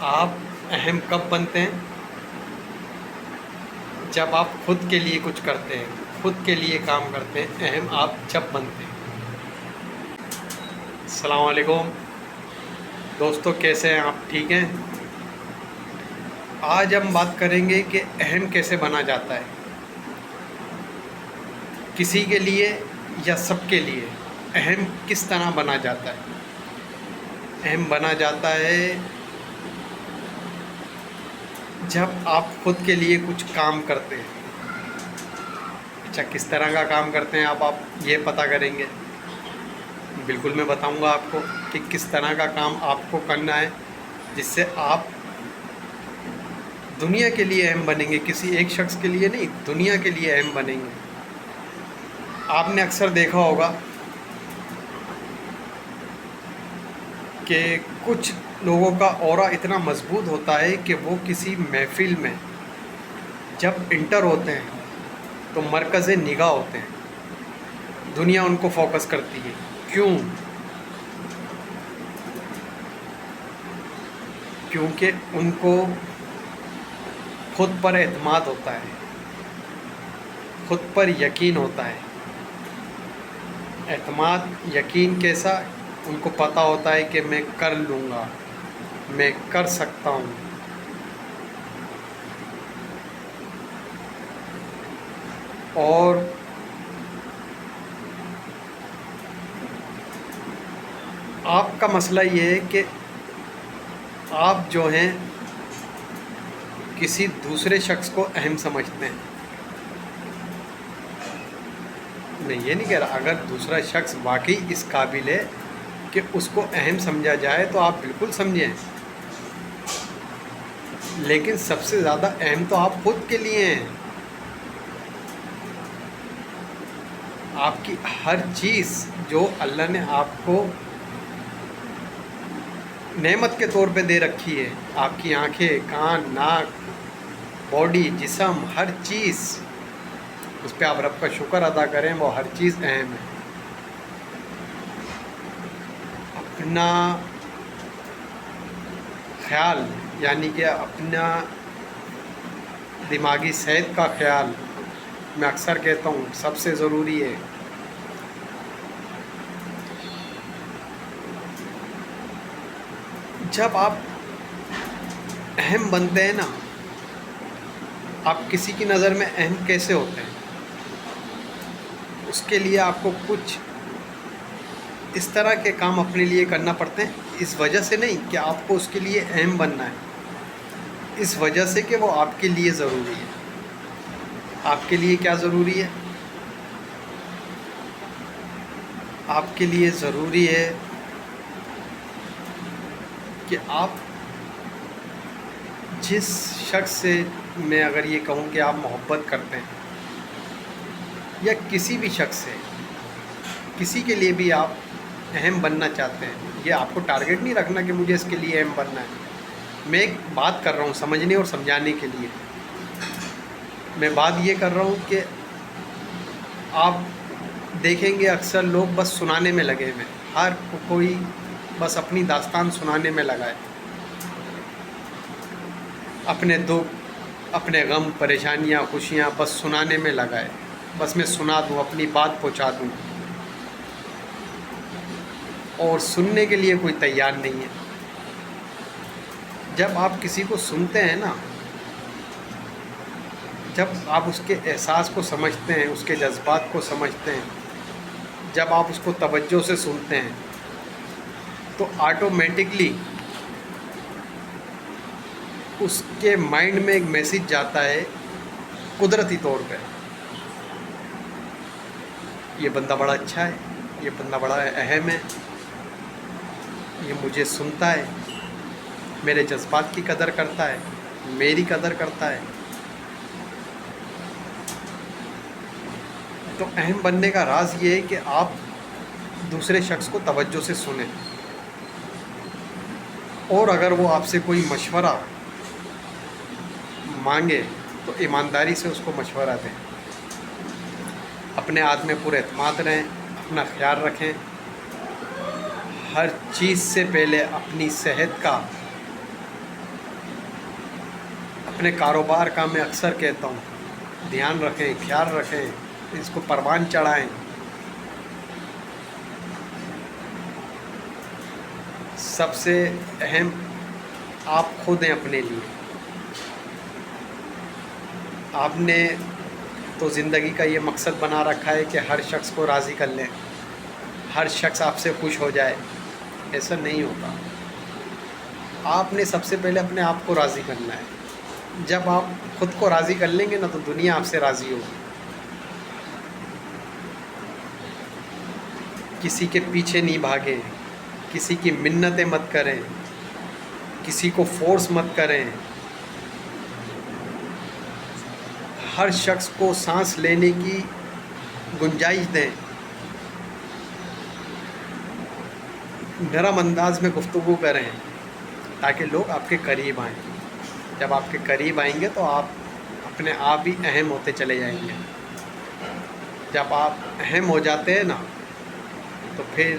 آپ اہم کب بنتے ہیں؟ جب آپ خود کے لیے کچھ کرتے ہیں، خود کے لیے کام کرتے ہیں، اہم آپ جب بنتے ہیں۔ السلام علیکم دوستو، کیسے ہیں آپ؟ ٹھیک ہیں؟ آج ہم بات کریں گے کہ اہم کیسے بنا جاتا ہے، کسی کے لیے یا سب کے لیے اہم کس طرح بنا جاتا ہے۔ اہم بنا جاتا ہے جب آپ خود کے لیے کچھ کام کرتے ہیں۔ اچھا، کس طرح کا کام کرتے ہیں آپ یہ پتہ کریں گے؟ بالکل میں بتاؤں گا آپ کو کہ کس طرح کا کام آپ کو کرنا ہے جس سے آپ دنیا کے لیے اہم بنیں گے، کسی ایک شخص کے لیے نہیں، دنیا کے لیے اہم بنیں گے۔ آپ نے اکثر دیکھا ہوگا کہ کچھ لوگوں کا اورا اتنا مضبوط ہوتا ہے کہ وہ کسی محفل میں جب انٹر ہوتے ہیں تو مرکز نگاہ ہوتے ہیں، دنیا ان کو فوکس کرتی ہے۔ کیوں؟ کیونکہ ان کو خود پر اعتماد ہوتا ہے، خود پر یقین ہوتا ہے۔ اعتماد یقین کیسا؟ ان کو پتہ ہوتا ہے کہ میں کر لوں گا، میں کر سکتا ہوں۔ اور آپ کا مسئلہ یہ ہے کہ آپ جو ہیں کسی دوسرے شخص کو اہم سمجھتے ہیں۔ میں یہ نہیں کہہ رہا، اگر دوسرا شخص واقعی اس قابل ہے کہ اس کو اہم سمجھا جائے تو آپ بالکل سمجھیں، لیکن سب سے زیادہ اہم تو آپ خود کے لیے ہیں۔ آپ کی ہر چیز جو اللہ نے آپ کو نعمت کے طور پہ دے رکھی ہے، آپ کی آنکھیں، کان، ناک، باڈی، جسم، ہر چیز، اس پہ آپ رب کا شکر ادا کریں، وہ ہر چیز اہم ہے۔ اپنا خیال، یعنی کہ اپنا دماغی صحت کا خیال، میں اکثر کہتا ہوں سب سے ضروری ہے۔ جب آپ اہم بنتے ہیں نا، آپ کسی کی نظر میں اہم کیسے ہوتے ہیں؟ اس کے لیے آپ کو کچھ اس طرح کے کام اپنے لیے کرنا پڑتے ہیں، اس وجہ سے نہیں کہ آپ کو اس کے لیے اہم بننا ہے، اس وجہ سے کہ وہ آپ کے لیے ضروری ہے۔ آپ کے لیے کیا ضروری ہے؟ آپ کے لیے ضروری ہے کہ آپ جس شخص سے، میں اگر یہ کہوں کہ آپ محبت کرتے ہیں یا کسی بھی شخص سے، کسی کے لیے بھی آپ اہم بننا چاہتے ہیں، یہ آپ کو ٹارگیٹ نہیں رکھنا کہ مجھے اس کے لیے اہم بننا ہے۔ میں ایک بات کر رہا ہوں سمجھنے اور سمجھانے کے لیے، میں بات یہ کر رہا ہوں کہ آپ دیکھیں گے اکثر لوگ بس سنانے میں لگے ہوئے، ہر کوئی بس اپنی داستان سنانے میں لگا ہے، اپنے دکھ، اپنے غم، پریشانیاں، خوشیاں بس سنانے میں لگا ہے، بس میں سنا دوں، اپنی بات پہنچا دوں، اور سننے کے لیے کوئی تیار نہیں ہے۔ جب آپ کسی کو سنتے ہیں نا، جب آپ اس کے احساس کو سمجھتے ہیں، اس کے جذبات کو سمجھتے ہیں، جب آپ اس کو توجہ سے سنتے ہیں تو آٹومیٹکلی اس کے مائنڈ میں ایک میسیج جاتا ہے قدرتی طور پہ، یہ بندہ بڑا اچھا ہے، یہ بندہ بڑا اہم ہے، یہ مجھے سنتا ہے، میرے جذبات کی قدر کرتا ہے، میری قدر کرتا ہے۔ تو اہم بننے کا راز یہ ہے کہ آپ دوسرے شخص کو توجہ سے سنیں، اور اگر وہ آپ سے کوئی مشورہ مانگے تو ایمانداری سے اس کو مشورہ دیں، اپنے آپ میں پورے اعتماد رہیں، اپنا خیال رکھیں، ہر چیز سے پہلے اپنی صحت کا اپنے کاروبار کا میں اکثر کہتا ہوں دھیان رکھیں، خیال رکھیں، اس کو پروان چڑھائیں۔ سب سے اہم آپ خود ہیں اپنے لیے۔ آپ نے تو زندگی کا یہ مقصد بنا رکھا ہے کہ ہر شخص کو راضی کر لیں، ہر شخص آپ سے خوش ہو جائے۔ ایسا نہیں ہوتا۔ آپ نے سب سے پہلے اپنے آپ کو راضی کرنا ہے۔ جب آپ خود کو راضی کر لیں گے نا تو دنیا آپ سے راضی ہوگی۔ کسی کے پیچھے نہیں بھاگیں، کسی کی منتیں مت کریں، کسی کو فورس مت کریں۔ ہر شخص کو سانس لینے کی گنجائش دیں۔ نرم انداز میں گفتگو کریں تاکہ لوگ آپ کے قریب آئیں۔ جب آپ کے قریب آئیں گے تو آپ اپنے آپ ہی اہم ہوتے چلے جائیں گے۔ جب آپ اہم ہو جاتے ہیں نا تو پھر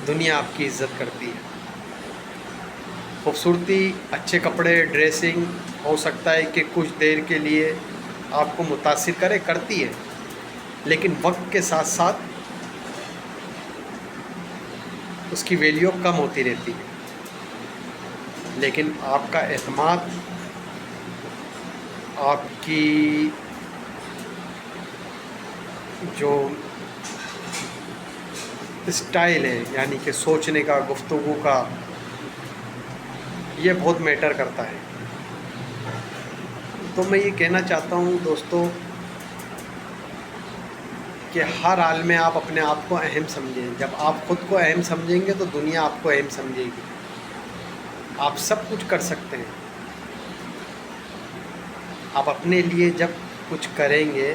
دنیا آپ کی عزت کرتی ہے۔ خوبصورتی، اچھے کپڑے، ڈریسنگ ہو سکتا ہے کہ کچھ دیر کے لیے آپ کو متاثر کرتی ہے، لیکن وقت کے ساتھ ساتھ اس کی ویلیو کم ہوتی رہتی ہے۔ لیکن آپ کا اعتماد، آپ کی جو اسٹائل ہے، یعنی کہ سوچنے کا، گفتگو کا، یہ بہت میٹر کرتا ہے۔ تو میں یہ کہنا چاہتا ہوں دوستو کہ ہر حال میں آپ اپنے آپ کو اہم سمجھیں۔ جب آپ خود کو اہم سمجھیں گے تو دنیا آپ کو اہم سمجھے گی۔ آپ سب کچھ کر سکتے ہیں۔ آپ اپنے لیے جب کچھ کریں گے،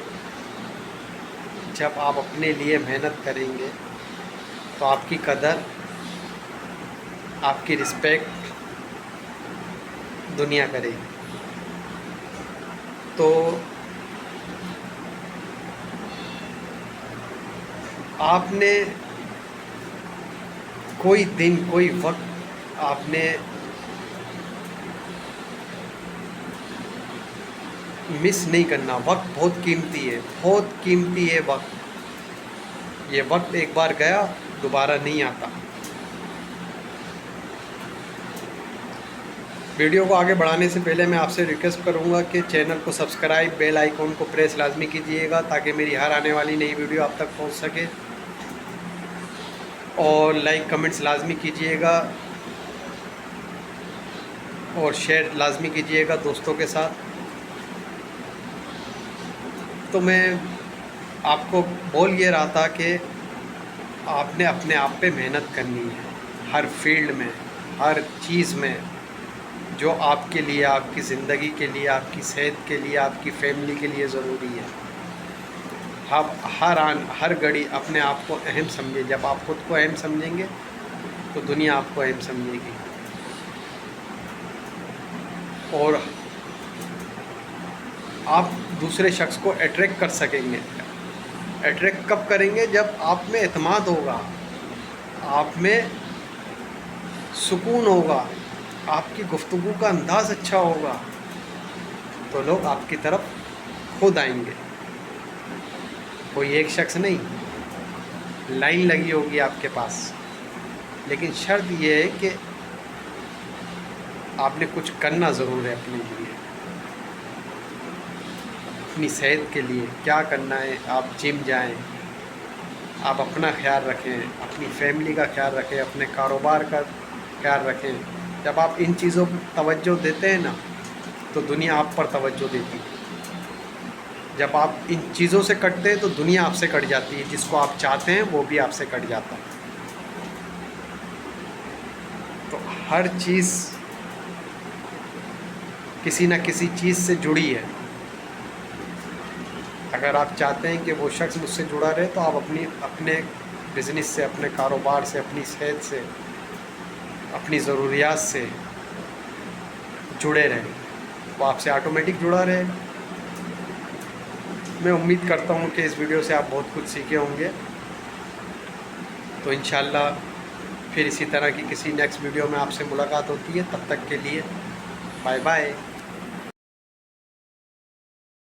جب آپ اپنے لیے محنت کریں گے تو آپ کی قدر، آپ کی رسپیکٹ دنیا کرے گی۔ تو آپ نے کوئی دن، کوئی وقت آپ نے مس نہیں کرنا۔ وقت بہت قیمتی ہے، بہت قیمتی ہے وقت۔ یہ وقت ایک بار گیا دوبارہ نہیں آتا۔ ویڈیو کو آگے بڑھانے سے پہلے میں آپ سے ریکویسٹ کروں گا کہ چینل کو سبسکرائب، بیل آئیکن کو پریس لازمی کیجیے گا تاکہ میری ہر آنے والی نئی ویڈیو آپ تک پہنچ سکے، اور لائک کمنٹس لازمی کیجیے گا اور شیئر لازمی کیجیے گا دوستوں کے ساتھ۔ تو میں آپ کو بول یہ رہا تھا کہ آپ نے اپنے آپ پہ محنت کرنی ہے، ہر فیلڈ میں، ہر چیز میں جو آپ کے لیے، آپ کی زندگی کے لیے، آپ کی صحت کے لیے، آپ کی فیملی کے لیے ضروری ہے۔ آپ ہر گھڑی اپنے آپ کو اہم سمجھیں۔ جب آپ خود کو اہم سمجھیں گے تو دنیا آپ کو اہم سمجھے گی۔ اور آپ دوسرے شخص کو اٹریکٹ کر سکیں گے۔ اٹریکٹ کب کریں گے؟ جب آپ میں اعتماد ہوگا، آپ میں سکون ہوگا، آپ کی گفتگو کا انداز اچھا ہوگا تو لوگ آپ کی طرف خود آئیں گے۔ کوئی ایک شخص نہیں، لائن لگی ہوگی آپ کے پاس، لیکن شرط یہ ہے کہ آپ نے کچھ کرنا ضرور ہے اپنے لیے، اپنی صحت کے لیے کیا کرنا ہے۔ آپ جم جائیں، آپ اپنا خیال رکھیں، اپنی فیملی کا خیال رکھیں، اپنے کاروبار کا خیال رکھیں۔ جب آپ ان چیزوں پر توجہ دیتے ہیں نا تو دنیا آپ پر توجہ دیتی ہے۔ جب آپ ان چیزوں سے کٹتے ہیں تو دنیا آپ سے کٹ جاتی ہے۔ جس کو آپ چاہتے ہیں وہ بھی آپ سے کٹ جاتا ہے۔ تو ہر چیز کسی نہ کسی چیز سے جڑی ہے۔ اگر آپ چاہتے ہیں کہ وہ شخص مجھ سے جڑا رہے تو آپ اپنے بزنس سے، اپنے کاروبار سے، اپنی صحت سے، اپنی ضروریات سے جڑے رہیں، وہ آپ سے آٹومیٹک جڑا رہے۔ میں امید کرتا ہوں کہ اس ویڈیو سے آپ بہت کچھ سیکھے ہوں گے۔ تو انشاءاللہ پھر اسی طرح کی کسی نیکسٹ ویڈیو میں آپ سے ملاقات ہوتی ہے۔ تب تک کے لیے بائے بائے.